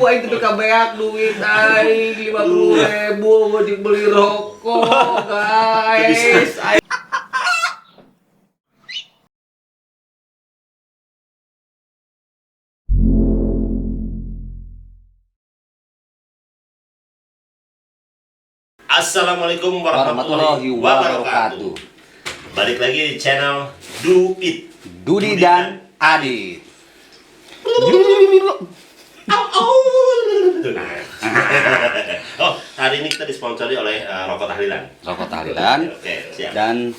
Wah itu tuh kabeak duit aing 50.000 buat beli rokok guys. Assalamualaikum warahmatullahi wabarakatuh. Balik lagi di channel Do It Dudi dan Adit. Oh, hari ini kita disponsori oleh Rokok Tahlilan. Rokok Tahlilan. Oke, siap. Dan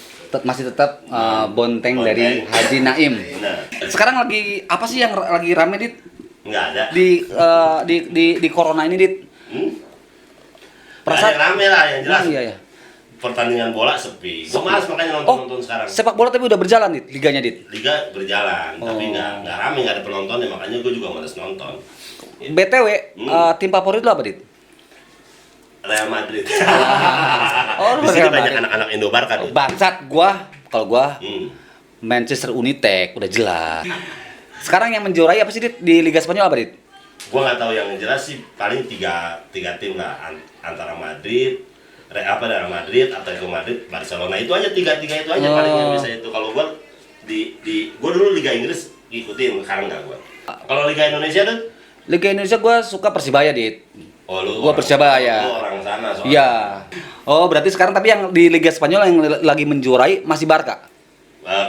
masih tetap bonteng dari Haji Naim. Nah, Sekarang lagi apa sih yang lagi rame Dit? nggak ada. Di corona ini Dit? Perasaan rame lah yang jelas. Iya ya. Pertandingan bola sepi. Gua malas makanya nonton sekarang. Sepak bola tapi udah berjalan Dit, liganya Dit. Liga berjalan, tapi nggak rame, nggak ada penontonnya, makanya gue juga malas nonton. BTW, tim favorit lo apa Dit? Real Madrid. Oh, Di sini Real banyak Madrid. anak-anak Indo Barca. Dit. Bangsat kalau gua Manchester United udah jelas. Sekarang yang menjuarai apa sih Dit di Liga Spanyol apa Dit? Gua nggak tahu yang jelas sih, paling tiga tim lah, antara Madrid, Real Madrid, Atletico Madrid, Barcelona, itu aja tiga itu aja paling yang bisa itu. Kalau gua gua dulu Liga Inggris ngikutin, sekarang nggak gua. Kalau Liga Indonesia tuh? Liga Indonesia gua suka Persibaya Dit. Oh, Gua Persibaya. Lu orang sana soalnya. Iya. Oh berarti sekarang tapi yang di Liga Spanyol yang lagi menjuarai masih Barca.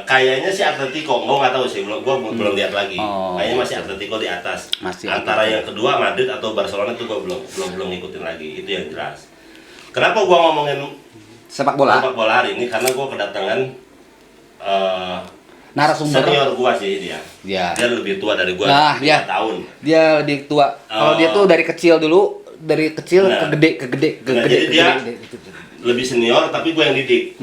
Kayaknya sih Atletico, gua nggak tahu sih, gua belum lihat lagi. Oh. Kayaknya masih Atletico di atas. Masih Antara Atletico. yang kedua Madrid atau Barcelona tuh gua belum ngikutin lagi. Itu yang jelas. Kenapa gua ngomongin Sepak bola. sepak bola hari ini? Karena gua kedatangan Narasumber. senior gua sih dia. Ya. Dia lebih tua dari gua, Nah, 5 ya. tahun. Dia lebih tua. Kalau dia tuh dari kecil dulu, dari kecil Nah. ke gede. Jadi dia lebih senior, tapi gua yang didik.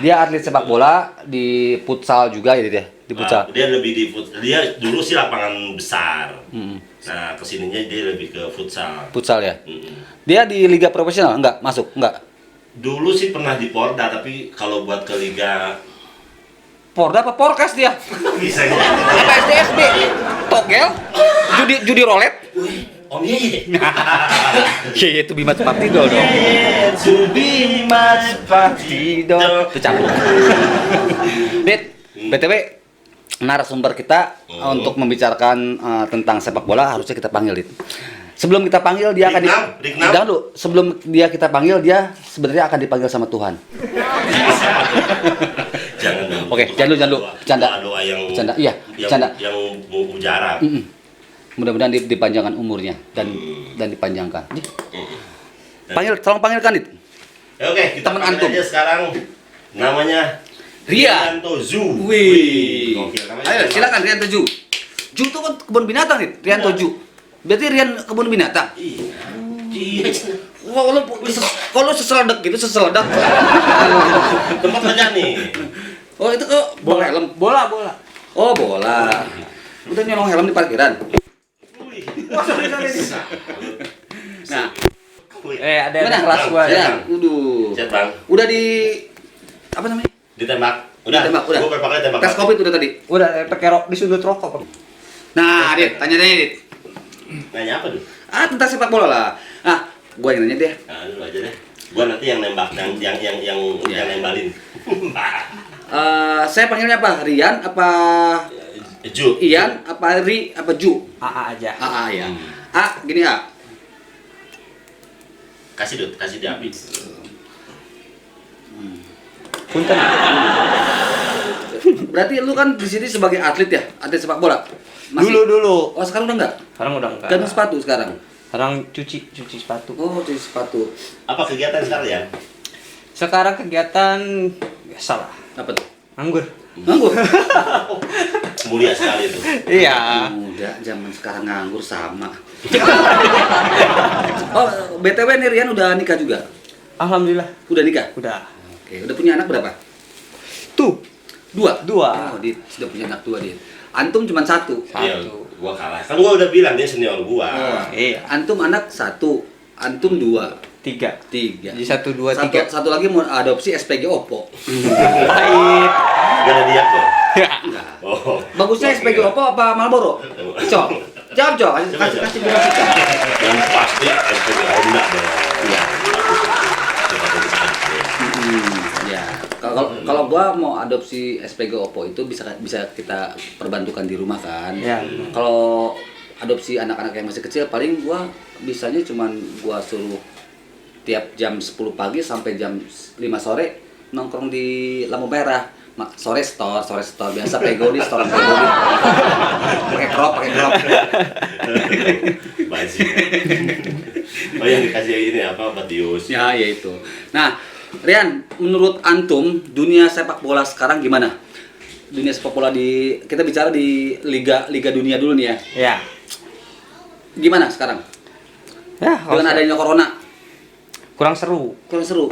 Dia atlet sepak bola di futsal juga ya dia. Di futsal. Dia lebih dia dulu sih lapangan besar. Nah, kesininya dia lebih ke futsal. Futsal ya. Mm-mm. Dia di liga profesional enggak masuk? Enggak. Dulu sih pernah di Porda, tapi kalau buat ke liga Porda apa Porkas dia? bisa ya. Apa SDSB? Togel? Judi rolet? Om Yeye. Iya itu Bima Partido dong. To be much Partido. Itu cakep. Dit, BTW narasumber kita untuk membicarakan tentang sepak bola harusnya kita panggil Dit. Sebelum kita panggil dia akan Rignam. Jangan dulu, sebelum kita panggil dia sebenarnya akan dipanggil sama Tuhan. Jangan dulu. Oke, jangan dulu. Bercanda. Doa yang Bercanda, iya, bercanda. yang mujarab. Mudah-mudahan dipanjangkan umurnya dan dipanjangkan. Tolong panggilkan Dit. Oke, kita Teman panggil antum. aja sekarang, namanya Rianto Zu. Wih. Gokil namanya. Ayo silakan Rianto Ju. Ju itu kan kebun binatang nih, Rianto Ju. Berarti Rian kebun binatang. Iya. Iya. Kalau seseledek gitu, seseledek. Tempat aja nih. Oh itu kok bola helm. Bola. Oh bola. Udah nyolong helm di parkiran. Wih. Nah, Ada mana kelas gua ya? ya. Udah. Chat bang, Udah di apa namanya? ditembak. Udah. Ditembak, udah. Gua berapa kali tembak? Tes Covid udah tadi. Udah pakai rok di sudut rokok. Nah, Dit, tanya Dit. Nanya apa tuh? Tentang sepak bola lah. Nah, gua yang nanya deh. Nah, dulu aja deh. Gua nanti yang nembak, yang nembalin. Saya panggilnya apa? Rian apa Ju. Ian apa Ri apa Ju? AA aja. A ya. Gini A. Kasih dia api. Punten. Berarti lu kan di sini sebagai atlet ya, atlet sepak bola. Dulu. Oh, sekarang udah enggak? Sekarang udah enggak. Gantung sepatu sekarang. Sekarang cuci sepatu. Oh, cuci sepatu. Apa kegiatan sekarang ya? Sekarang kegiatan biasalah. Apa tuh? Anggur. Nganggur. Mulia sekali itu. Iya. Muda zaman sekarang nganggur sama. Oh, BTW nih Rian udah nikah juga? Alhamdulillah. Udah nikah? Udah. Oke, udah punya anak berapa? Tuh. Dua. Dua. Oh, dia sudah punya anak dua dia. Antum cuma satu. Iya, Satu. gua kalah. Kan gua udah bilang dia senior gua. Oh, Iya. Antum anak satu, antum dua, 3. tiga. Jadi 1, 2, 3. Satu lagi mau adopsi SPG Oppo. Baik. Gak ada dia tuh. Enggak. Oh. Bagusnya SPG Oppo apa Marlboro? Cok. jawab Jo, Coba, kasih coba. kasih jelaskan. Dan pasti SPG Honda dong. Iya. Ya. Kalau gua mau adopsi SPG Oppo itu bisa kita perbantukan di rumah kan. Ya. Kalau adopsi anak-anak yang masih kecil paling gua bisanya cuman gua suruh tiap jam 10 pagi sampai jam 5 sore nongkrong di lampu merah. Sore store biasa pego di store pego di. Pakai crop. Bajing. Oh yang dikasih ini apa Batius? Ya, itu. Nah, Rian, menurut antum dunia sepak bola sekarang gimana? Dunia sepak bola kita bicara di liga dunia dulu nih ya. Ya. Gimana sekarang? Ya, Dengan adanya corona, kurang seru. kurang seru.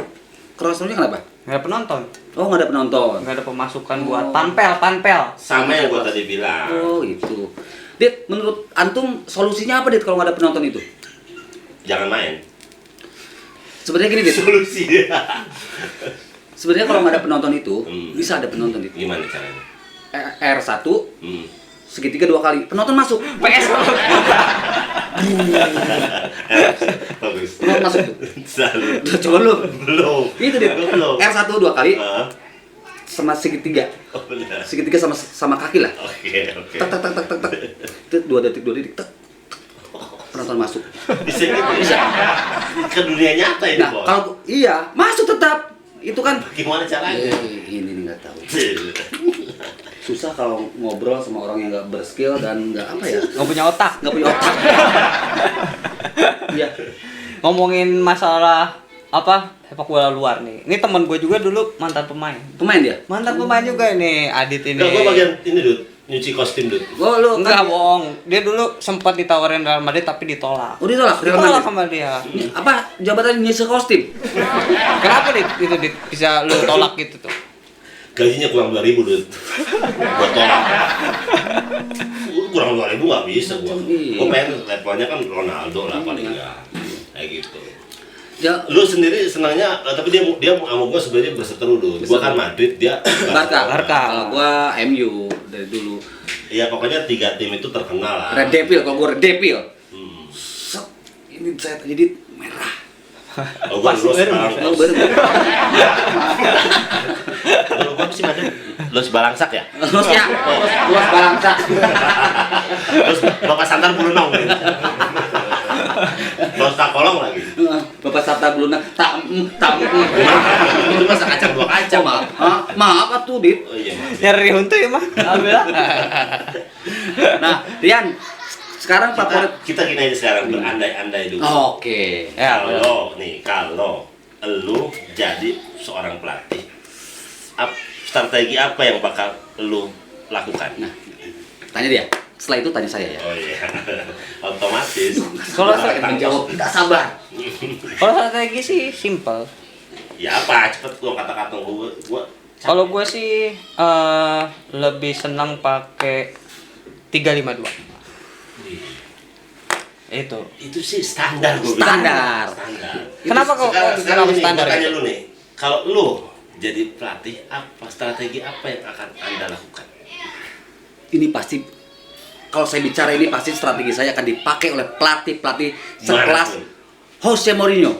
Kurang serunya kenapa? Nggak ada penonton. Oh, nggak ada penonton. Nggak ada pemasukan Oh. buat panpel. Sama yang gua tadi bilang. Oh, itu. Dit, menurut antum solusinya apa Dit kalau nggak ada penonton itu? Jangan main. Sebenarnya gini Dit. Solusi. Sebenarnya kalau nggak ada penonton itu, Hmm. bisa ada penonton itu. Gimana caranya? R1 Hmm. segitiga 2 kali. Penonton masuk. PS. Bagus. Penonton masuk tuh. Selalu. Udah coba lu. Belum. Itu dia. Belum. R1 2 kali Ah, sama segitiga. oh, benar. Segitiga sama kaki lah. Oke, oke. Tak tak tak tak tak tak. Itu 2 detik tak. Penonton masuk. Bisa gitu. Bisa. Ke dunia nyata ini, Nah, Bos. kalau iya, masuk tetap. Itu kan Gimana caranya? ini nih nggak tahu. Susah kalau ngobrol sama orang yang nggak berskill dan nggak apa ya, Nggak punya otak. nggak punya otak. Iya. Ngomongin masalah apa sepak bola luar nih. Ini teman gue juga dulu mantan pemain. Pemain dia. Mantan pemain juga nih Adit ini. Enggak, gua bagian ini, Dut. Nyuci kostum, Dut. Oh lu Enggak kan, bohong. Dia dulu sempat ditawarin Real Madrid tapi ditolak. oh ditolak Real Ditolak Madrid. sama dia. Ini apa jabatan nyisir kostum? Kenapa itu bisa lu tolak gitu tuh? Gajinya kurang 2.000, Dut. Gua tolak. Kurang 2.000 nggak bisa gua. Gua pengen levelnya kan Ronaldo lah paling enggak. Kayak gitu. Ya, Lu sendiri senangnya, tapi dia sama gua sebenarnya berseteru, Dut. Gua kan Madrid, dia Barca. Barca. Kalau gua MU dari dulu. Iya, pokoknya 3 tim itu terkenal lah. Red Devil, kalau gua Red Devil. Hmm. Set, ini saya jadi merah. Oh, gua Los Oh, Balangsak. baru. Kalau gua sih ada Los Balangsak ya? Los ya, Los Balangsa. Terus Bapak Santar Bulunong. Los Takolong lagi. Bapak Sabta Beluna, Itu masa kacang 2 kacang. maaf, maaf atuh Dit. Oh iya, Mas. Nyari untuk ya mah. Alhamdulillah. Nah, Rian, sekarang favorit. Kita gini aja sekarang berandai-andai dulu. Oke. Ya, Kalau lu jadi seorang pelatih, strategi apa yang bakal lu lakukan? Nah, tanya dia. Setelah itu tanya saya ya. Oh iya, otomatis. Kalau Saya menjawab tidak sabar. Kalau strategi sih simple. Ya apa? Cepet gua kata-kata gua. Kalau gue sih lebih senang pakai 352. Itu sih standar gua Standar. Standar. Kenapa kok Sekarang kenapa ini, standar gua tanya gitu? lu nih, kalau lu jadi pelatih, strategi apa yang akan Anda lakukan? Ini pasti, kalau saya bicara ini pasti strategi saya akan dipakai oleh pelatih sekelas Manapun. Jose Mourinho.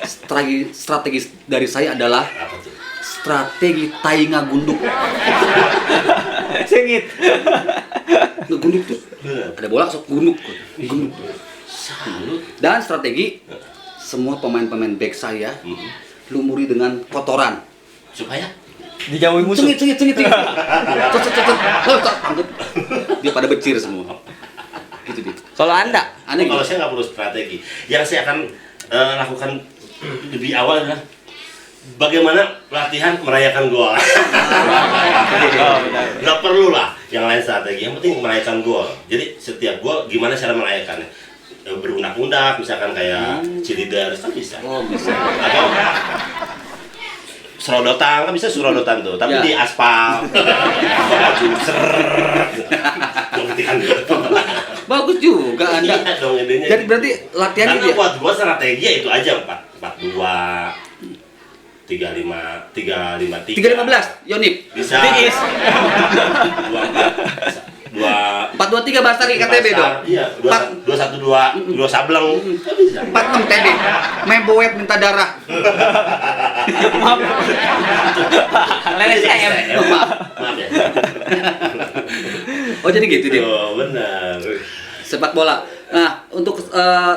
Strategi dari saya adalah Apa tuh? strategi tainga gunduk. Sengit. Ngegunduk tuh. Ada bola sok gunduk. Gunduk. Salut. Dan strategi semua pemain-pemain back saya lumuri dengan kotoran. Supaya Dijauhi musuh. Cengit. Cet. Oh, tangkep. Dia pada becir semua. Gitu dia. Kalau Anda, Aneh kalau gitu. saya nggak perlu strategi, yang saya akan lakukan lebih awal adalah bagaimana latihan merayakan gol. Nggak perlu lah yang lain strategi, yang penting merayakan gol. Jadi setiap gol gimana cara merayakannya? Berundak-undak, misalkan kayak cheerleaders kan bisa. Oh, bisa. Atau serodotan, kan bisa serodotan tuh, tapi Ya. di aspal. Baju Bagus juga Anda. Iya dong idenya. Jadi berarti latihan Karena gitu ya? buat gua strategi ya itu aja 4-4-2 3-5-3 315, Yonip. bisa Tingis. 2-4 bisa. 423 bahasa di KTB dong. Iya, 212 sableng. Kan bisa. 46 TB. Meboet minta darah. Leles ayam. Maaf ya. Oh jadi gitu deh. Oh, benar. Sepak bola. Nah, untuk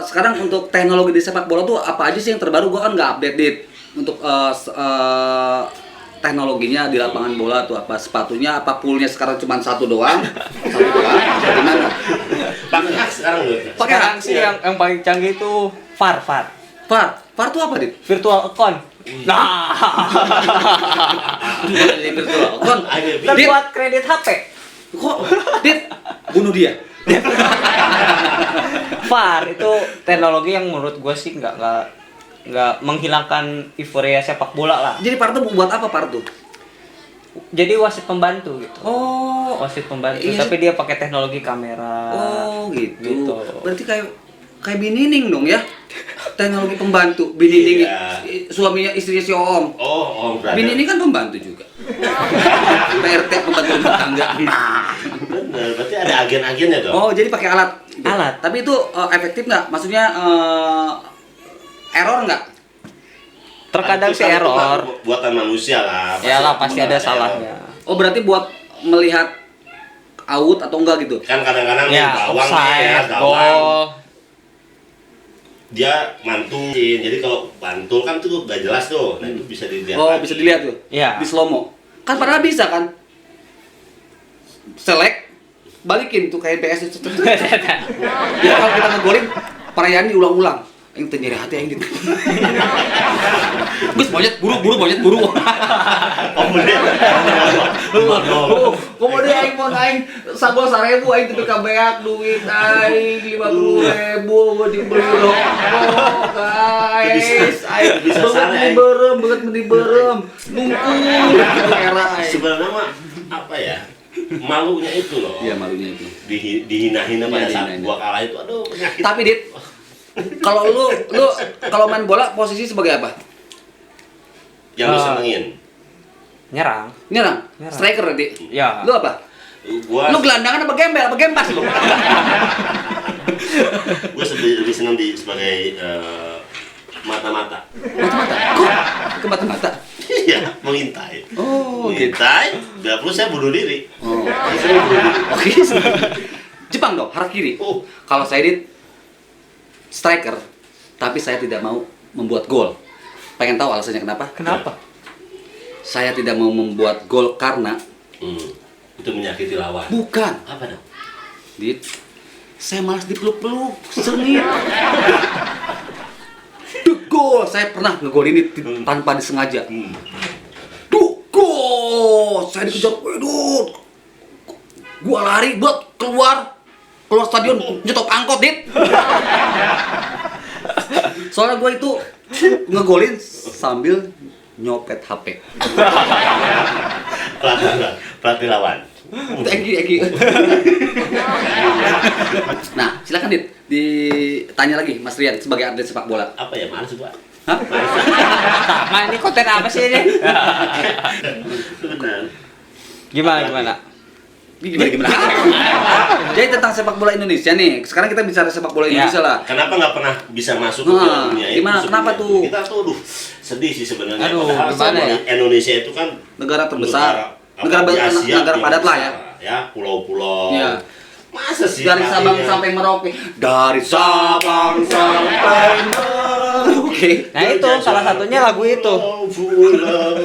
sekarang untuk teknologi di sepak bola tuh apa aja sih yang terbaru? Gua kan nggak update dit. Untuk teknologinya di lapangan bola tuh apa sepatunya, apa poolnya sekarang cuma satu doang, gimana? Pakai hak sekarang loh. Pakai Sekarang hak sih yang paling canggih itu VAR. VAR tuh apa dit? Virtual account. Nah, Kon, dan dit, buat kredit HP. kok dit bunuh dia? VAR itu teknologi yang menurut gue sih nggak menghilangkan euforia sepak bola lah. Jadi VAR tuh buat apa VAR tuh? Jadi wasit pembantu gitu. Oh, Wasit pembantu, iya. tapi dia pakai teknologi kamera. Oh gitu. Gitu. Berarti kayak Binining dong ya? Teknologi pembantu. Binining Iya. suaminya istrinya si Om. Oh, berarti. Binining kan pembantu juga. PRT pembantu rumah tangga. Benar, berarti ada agen-agennya dong. Oh jadi pakai alat. Gitu. Alat. Tapi itu efektif nggak? Maksudnya error nggak? Terkadang Itu sih kan error. buatan manusia lah. Iyalah pasti ada error. salahnya. Oh berarti buat melihat out atau enggak gitu? Kan kadang-kadang nih Ya, gawang nih ya, offside, gawang. gol. Dia mantulin. Jadi kalau mantul kan tuh gak jelas tuh. Nah, itu bisa dilihat. Oh lagi. bisa dilihat tuh? Iya. Di slow mo. Kan padahal bisa kan? Select, balikin tuh kayak PS itu. Ya kalau kita ngegolin, perayaan diulang-ulang. Yang ternyari hati yang gitu. Gus monyet buru monyet buru. Kemudian Kemudian aing mau aing sabol 1000 aing teu kabeak duit aing 50.000 dibeli rokok guys. Aing Bisa sare, aing. banget di berem. Nungkul gitu era aing. sebenarnya mah apa ya? Malunya itu loh. Iya malunya itu. Dihina-hina pada Iya, saat dihina-hina. gua kalah itu, aduh penyakit. Tapi Dit, kalau lu kalau main bola posisi sebagai apa? Yang lu senengin. Nyerang. Nyerang, Nyerang. striker nanti. Ya. Lu apa? Gua Lu gelandangan apa gembel? Apa gempas lu? gua lebih senang sebagai mata-mata. Mata-mata. Kok ke mata-mata? Iya, mengintai. Oh, gitu. Mengintai, nggak perlu saya bunuh diri. Oh. Saya bunuh diri. Oke. Jepang dong, harakiri. Oh, Kalau saya Dit striker, tapi saya tidak mau membuat gol. Pengen tahu alasannya kenapa? Kenapa? Saya tidak mau membuat gol karena itu menyakiti lawan. bukan. Apa dong? Dit, saya malas dipeluk-peluk, sengit. Duh, gol. Saya pernah ngegol ini tanpa disengaja. Duh, gol. Saya dikejar, waduh. Gua lari, buat keluar stadion, nyetop angkot, Dit. Soalnya gua itu ngegolin sambil nyopet HP. Pelatih lawan. Thank you. Nah, silakan Dit, ditanya lagi Mas Rian sebagai atlet sepak bola. Apa ya, males gua. Hah? Sama ini konten apa sih ini? Benar. Gimana? Gimana? Jadi tentang sepak bola Indonesia nih. Sekarang kita bicara sepak bola Ya. Indonesia lah. Kenapa nggak pernah bisa masuk ke Nah, Piala Dunia itu gimana? Kenapa sebenarnya? tuh? Kita tuh sedih sih sebenarnya. Aduh, Padahal gimana ya? Indonesia itu kan Negara terbesar. Negara di Asia, negara yang padat lah ya. besar, ya, pulau-pulau. Iya. Masa sih Dari Sabang pelatihnya- sampai Merauke. Dari Sabang sampai Merauke. Nah itu salah satunya lagu itu.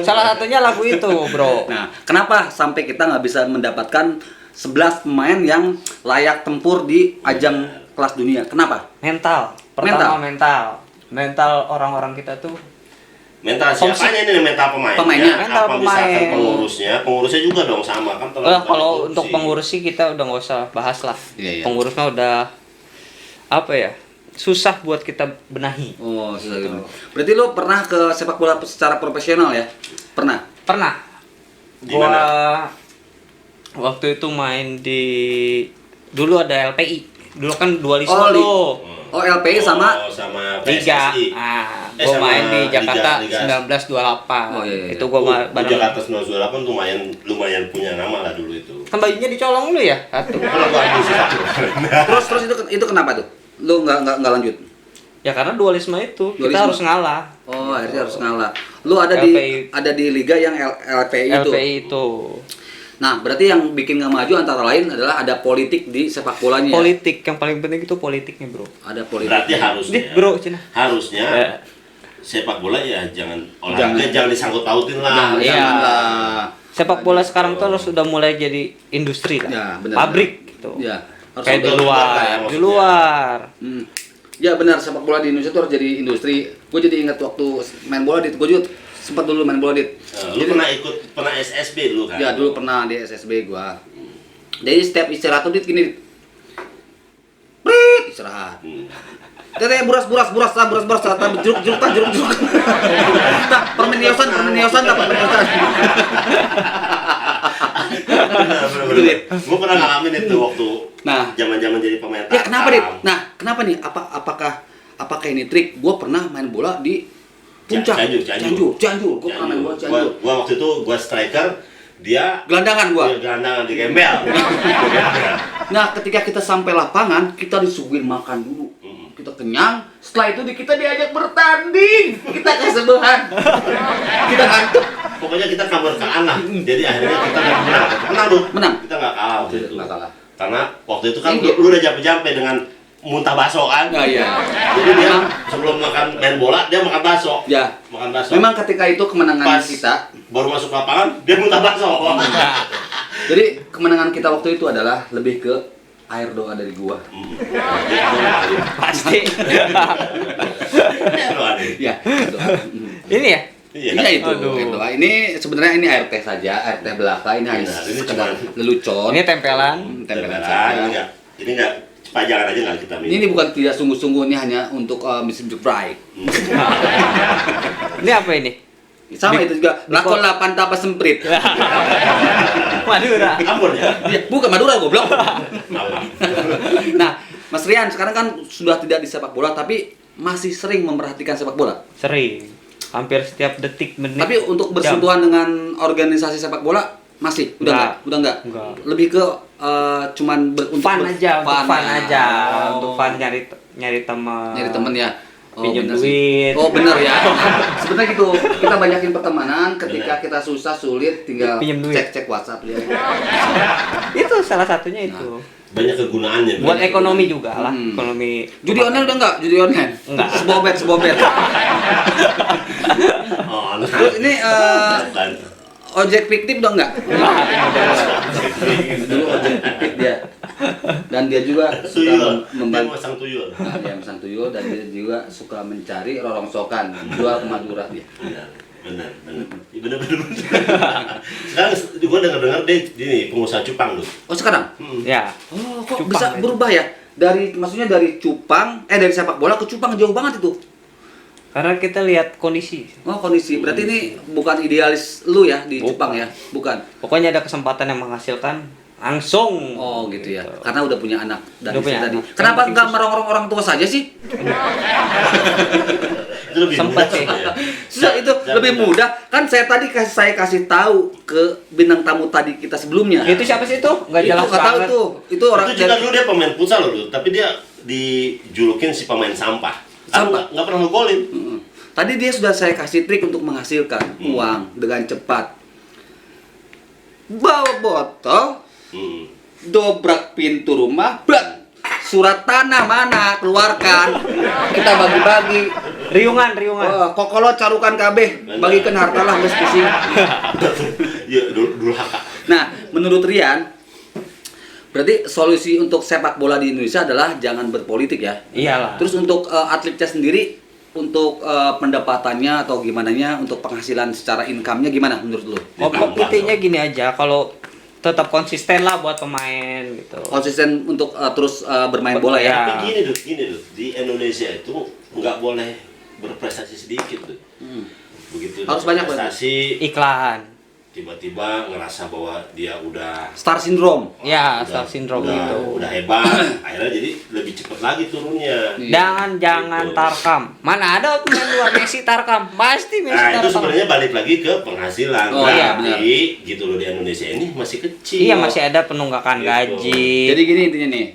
Salah satunya lagu itu, bro. Nah, kenapa sampai kita nggak bisa mendapatkan 11 pemain yang layak tempur di ajang kelas dunia? Kenapa? Mental. Pertama mental. Mental orang-orang kita tuh. Mental siapanya ini mental pemainnya? Pemainnya. Mental Apa misalkan pemain. pengurusnya juga dong sama kan? terlalu Kalau korupsi. untuk pengurus sih kita udah nggak usah bahas lah. Iya, iya. Pengurus mah udah apa ya? Susah buat kita benahi. Oh, susah gitu. Berarti lo pernah ke sepak bola secara profesional ya? Pernah? Pernah. Di Gua mana? waktu itu main di dulu ada LPI. Dulu kan dualisme Oh, tuh. Oh, LPI sama sama Liga. PSSI. Gua sama main di Jakarta Liga. 1928. Oh, iya, iya. Itu gua Di bareng Jakarta 1928 lumayan punya nama lah dulu itu. Kan bajunya dicolong lu ya? Satu. Kalau gua ambil sih satu. Terus itu kenapa tuh? Lu nggak lanjut? Ya karena dualisme itu, kita Dualisme. harus ngalah. Oh, akhirnya harus ngalah. Lu ada LPI. di liga yang LPI itu. LPI itu. Nah, berarti yang bikin nggak maju antara lain adalah ada politik di sepak bolanya. Politik yang paling penting itu politiknya, Bro. Ada politik. Berarti harusnya. Bro, Cina. Harusnya Ya. sepak bola ya jangan olahraga jangan disangkut pautin lah. Iya. Janganlah. Sepak bola sekarang tuh harus sudah mulai jadi industri lah. Ya, benar. Pabrik gitu. Ya, harus Kayak di ada luar, lah ya, di maksudnya. luar. Ya benar, sepak bola di Indonesia itu harus jadi industri. Gue jadi ingat waktu main bola gue juga sempat dulu main bola Lu pernah SSB dulu kan? Ya dulu pernah di SSB gua. Jadi setiap istirahat tuh gini. Prit, istirahat. Tete buras jeruk. Nah, permen yosan. Gue pernah ngalamin itu waktu Nah. zaman jadi pemain Ya kenapa, Dit? tarkam. Nah, kenapa nih? Apakah ini trik? Gua pernah main bola di Puncak. Cianjur. Gua pernah main bola Cianjur. Gua waktu itu gua striker, dia Gelandangan gua. dia gelandangan di gembel. Nah, ketika kita sampai lapangan, kita disuguhin makan dulu. Kita kenyang, setelah itu kita diajak bertanding. Kita kesebehan. Kita ngantuk. Pokoknya kita kabar ke anak. Jadi akhirnya kita menang tuh. Menang. Kita nggak kalah waktu itu. Nggak kalah. Karena waktu itu kan Iya. lu udah jampe-jampe dengan muntah bakso kan. Nah, iya. Jadi dia sebelum main bola dia makan bakso. Ya. Makan bakso. Memang ketika itu kemenangan Pas kita. baru masuk lapangan dia muntah bakso. Jadi kemenangan kita waktu itu adalah lebih ke air doa dari gua. Pasti. Ya, doa. Ini ya? Iya. Iya itu, Aduh. air doa. Ini sebenarnya ini air teh saja, air teh belaka. Ini hanya Benar, ini sekedar cuma- lelucon. Ini tempelan. Tempelan Ini saja. enggak pajangan aja nggak kita minum. Ini bukan tidak sungguh-sungguh, ini hanya untuk musim pride. Ini apa ini? Sama itu juga. Lakon 8 tapa semprit. Madura. Ambon ya? Ya, bukan Madura goblok. Malam. Nah, Mas Rian sekarang kan sudah tidak di sepak bola tapi masih sering memperhatikan sepak bola. Sering. Hampir setiap detik menit. Tapi untuk bersentuhan dengan organisasi sepak bola masih udah enggak. Enggak. Lebih ke cuman untuk Fun aja, untuk fun aja, Oh. untuk fun nyari teman. Nyari temen ya. Pinjam bener sih. duit. Oh bener ya. Sebenarnya gitu. Kita banyakin pertemanan. Ketika kita susah sulit, tinggal Pinjam duit. cek WhatsApp ya. Itu salah satunya itu. Banyak kegunaannya. Buat banyak ekonomi juga lah, Hmm. ekonomi. Judi online udah enggak? Judi online. Enggak. Sebobet. Oh, nah. Terus ini Bukan. ojek fiktif udah enggak? Dulu ojek fiktif dia. Dan dia juga Tuyul. suka Dia membantu. masang tuyul. Nah, dia masang tuyul dan dia juga suka mencari rorongsokan, jual ke Madura dia. Benar. Benar. Sekarang gua dengar dia ini pengusaha cupang tuh. Oh sekarang? Ya. Oh kok Cupang bisa itu. berubah ya? Maksudnya dari cupang, dari sepak bola ke cupang jauh banget itu. Karena kita lihat kondisi. Oh kondisi, berarti ini bukan idealis lu ya di Bukan. cupang ya? Bukan. Pokoknya ada kesempatan yang menghasilkan langsung. Oh gitu ya, karena udah punya anak dari Udah punya tadi. anak. Kenapa Yang nggak penting merongrong orang tua saja sih? Itu lebih Sempat mudah sih. ya. Sudah itu lebih mudah. Kan saya kasih tahu ke bintang tamu tadi kita sebelumnya. Itu siapa sih itu? Enggak Itu jelas nggak tahu banget. tuh. Itu orang Itu juga dulu dia pemain futsal loh, tapi dia dijulukin si pemain sampah. Sampah? Nggak pernah ngegolin. Mm-mm. Tadi dia sudah saya kasih trik untuk menghasilkan uang dengan cepat. Bawa botol, Hmm. dobrak pintu rumah, brak. Surat tanah mana keluarkan, kita bagi-bagi. Riungan. Oh, kokolo carukan kabeh, bagikan harta lah geus pusing. Iya, dulu haka. Nah, menurut Rian, berarti solusi untuk sepak bola di Indonesia adalah jangan berpolitik ya. Iyalah. Terus untuk atletnya sendiri, untuk pendapatannya atau gimana nya, untuk penghasilan secara income-nya gimana menurut lu? Pokok intinya gini aja, kalau tetap konsisten lah buat pemain gitu. Konsisten untuk terus bermain bola ya. Ya. Tapi gini tuh, di Indonesia itu nggak boleh berprestasi sedikit tuh. Begitu Harus banyak, prestasi. Iklan. tiba-tiba ngerasa bahwa dia udah Star syndrome. Ya, star syndrome udah, gitu. udah hebat, akhirnya jadi lebih cepat lagi turunnya. Jangan Gitu. Tarkam. Mana ada pemain luar Messi Tarkam? Pasti Messi Nah itu Tarkam. sebenarnya balik lagi ke penghasilan. Oh, iya, Berarti gitu loh, di Indonesia ini masih kecil. Iya, masih ada penunggakan Gitu. gaji. Jadi gini intinya nih,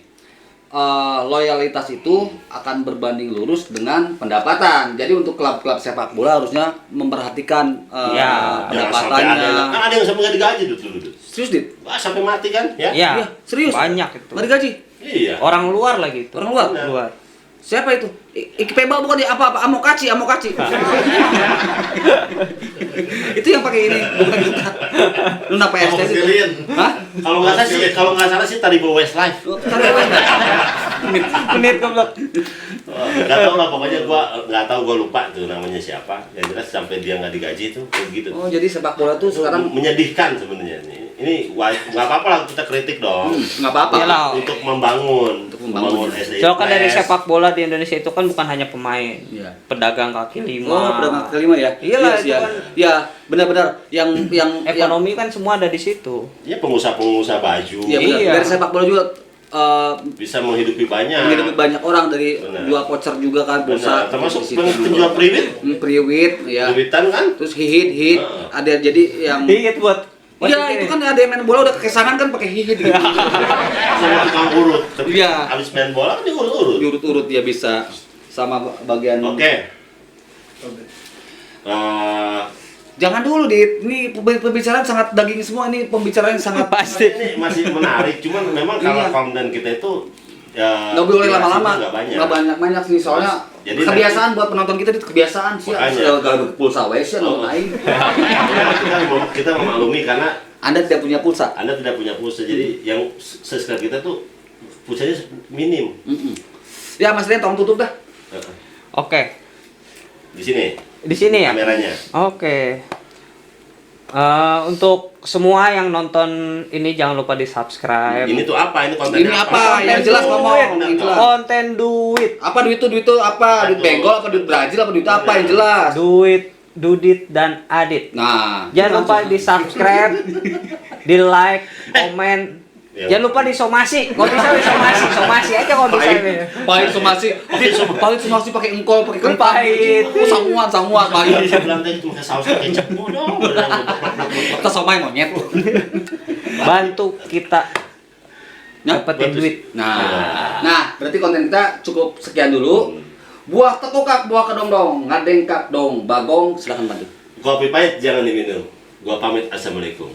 loyalitas itu akan berbanding lurus dengan pendapatan. Jadi untuk klub-klub sepak bola harusnya memperhatikan Ya, Jangan sampai ada pendapatannya. kan ada yang sampai nggak digaji dulu. Serius dit? Wah, sampai mati kan ya? Iya, Iya, serius. banyak itu. Nggak digaji? Iya. Orang luar lagi itu. Orang luar? Luar. Siapa itu? Ikpeba bukan dia apa-apa? Amokachi. Itu yang pakai ini, bukan kita. Lu napa Kamu STS itu? kecilin. Hah? Kalau nggak salah sih Taribo Westlife. Oh, taruh aja. Menit goblok. Nggak tahu lah, pokoknya gua lupa tuh namanya siapa. Yang jelas sampai dia nggak digaji itu kayak gitu. Oh, jadi sepak bola tuh sekarang Menyedihkan sebenarnya nih. Ini nggak apa-apa lah kita kritik dong. nggak apa-apa. Iyalah. Untuk membangun membangun. SDM. So kan dari sepak bola di Indonesia itu kan bukan hanya pemain, Iya. pedagang kaki lima. Oh, pedagang kelima ya? Iyalah, Yes, itu ya. kan. Ya, benar-benar yang Ekonomi kan semua ada di situ. Ya pengusaha-pengusaha baju Iya, benar. Iya. Dari sepak bola juga bisa menghidupi banyak. lebih banyak orang dari Benar. jual voucher juga kan, pulsa. Benar. Termasuk di situ. penjual priwit, Priwit, ya. priwitan kan. Terus hit, Heeh. ada jadi yang Ingat buat Iya, itu kan ada yang main bola udah kesangan kan pakai hit gitu. Sama tukang urut. Tapi Iya. habis main bola kan dia urut-urut. Diurut-urut dia bisa sama bagian. Oke. Jangan dulu, Dit. Ini pembicaraan sangat daging semua, ini pembicaraan sangat pasti. Ini masih menarik, cuman memang kalau Iya. konten kita itu ya nggak boleh durasinya lama-lama, nggak banyak. banyak sih soalnya Jadi kebiasaan buat penonton kita itu kebiasaan sih. Makanya. Gak pulsa wes ya Oh. lain. kita memaklumi karena Anda tidak punya pulsa. Anda tidak punya pulsa, jadi yang subscribe kita tuh pulsanya minim. Ya Mas Rian tolong tutup dah. Oke, Di sini di sini ya. kameranya. Oke. Untuk semua yang nonton ini jangan lupa di subscribe. Ini tuh apa? Ini kontennya Ini apa? Yang jelas ngomong. Yang jelas. Konten duit, Apa duit itu apa? Duit benggol apa duit Brazil apa duit apa yang jelas? Dudit dan Adit. Nah, Jangan lupa di subscribe, di like, komen. Ya. Jangan lupa di somasi. Kalau bisa di somasi aja kalau bisa. pahit somasi. Pahit somasi pakai engkol, pakai kentang. Pahit. Oh, samuan pahit. Saya bilang tadi cuma saus kecap bodoh. Kita somai monyet. Bantu kita dapetin bagus. duit. Nah, berarti konten kita cukup sekian dulu. Buah tekokak, buah kedong-dong, ngadeng kak dong, bagong, silakan bantu. Kopi pahit jangan diminum. Gua pamit, assalamualaikum.